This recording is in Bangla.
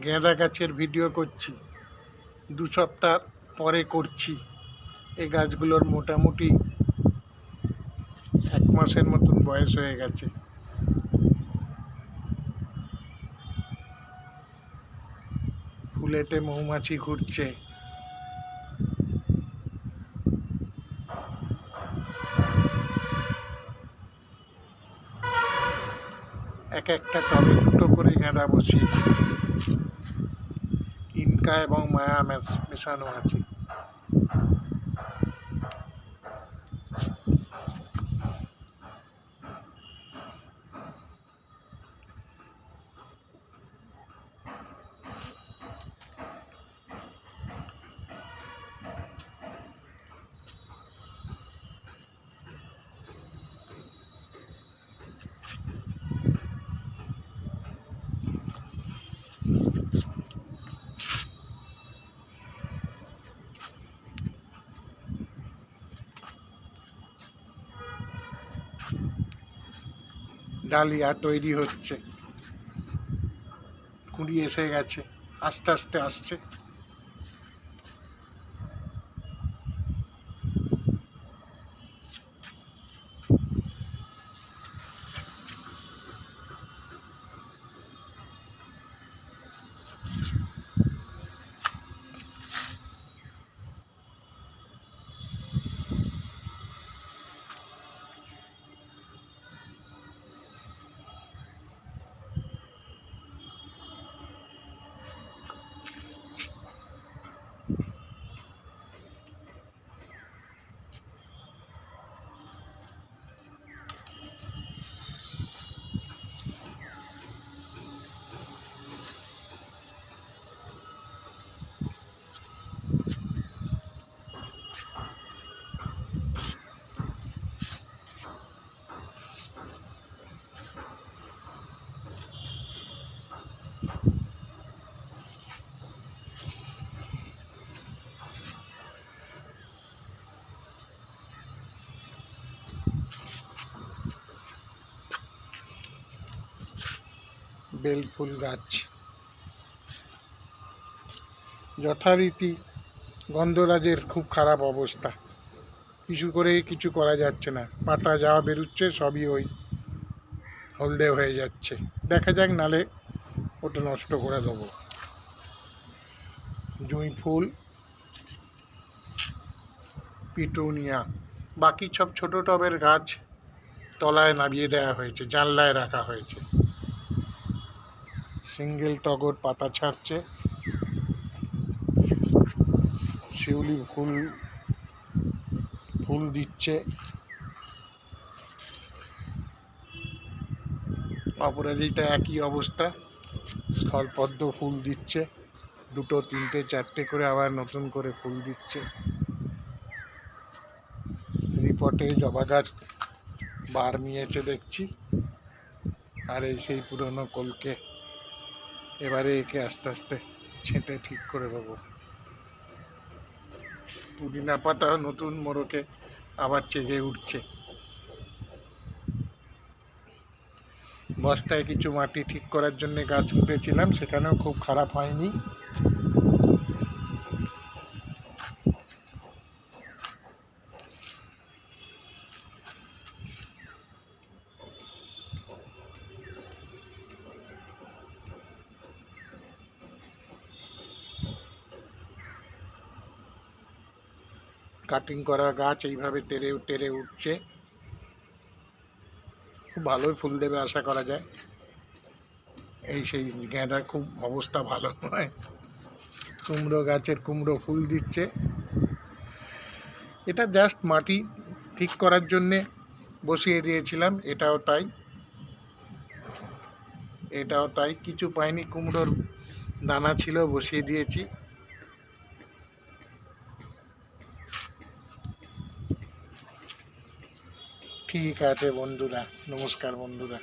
গাঁদা গাছের ভিডিও করছি, 2 সপ্তাহ পরে করছি। এই গাছগুলোর মোটামুটি 1 মাসের মতন বয়স হয়ে গেছে। ফুলেতে মৌমাছি ঘুরছে। এক একটা টবে 2টো করে গাঁদা বসিয়েছি। ইনকা এবং মায়া মেশানো আছে। ডালিয়া তৈরি হচ্ছে, কুড়ি এসে গেছে, আস্তে আস্তে আসছে। বেলফুল গাছ যথারীতি গন্ধরাজের খুব খারাপ অবস্থা, কিছু করা যাচ্ছে না। পাতা যা বেরোচ্ছে সবই ওই হলদে হয়ে যাচ্ছে। দেখা যাক, নালে ওটা নষ্ট করে দেবো। জুঁই ফুল, পিটুনিয়া, বাকি সব ছোট টবের গাছ তলায় নামিয়ে দেওয়া হয়েছে, জানলায় রাখা হয়েছে। সিঙ্গেল টগর পাতা ছাড়ছে, শিউলি ফুল দিচ্ছে, অপরাজিতা একই অবস্থা, স্থলপদ্ম ফুল দিচ্ছে, 2, 3, 4টে করে আবার নতুন করে ফুল দিচ্ছে। রিপটে জবা গাছ বার নিয়েছে দেখছি, আর এই সেই পুরনো কলকে। এবারে একে আস্তে আস্তে ছেঁটে ঠিক করে দেবো। পুদিনা পাতা নতুন মোড়কে আবার চেগে উঠছে। বস্তায় কিছু মাটি ঠিক করার জন্য গাছ পুঁতেছিলাম, সেখানেও খুব খারাপ হয়নি। কাটিং করা গাছ এইভাবে তেরে উঠছে, খুব ভালোই ফুল দেবে আশা করা যায়। এই সেই গাঁদা খুব অবস্থা ভালো নয়। কুমড়ো গাছের কুমড়ো ফুল দিচ্ছে। এটা জাস্ট মাটি ঠিক করার জন্যে বসিয়ে দিয়েছিলাম। এটাও তাই, কিছু পাইনি, কুমড়োর দানা ছিল, বসিয়ে দিয়েছি। ঠিক আছে বন্ধুরা, নমস্কার বন্ধুরা।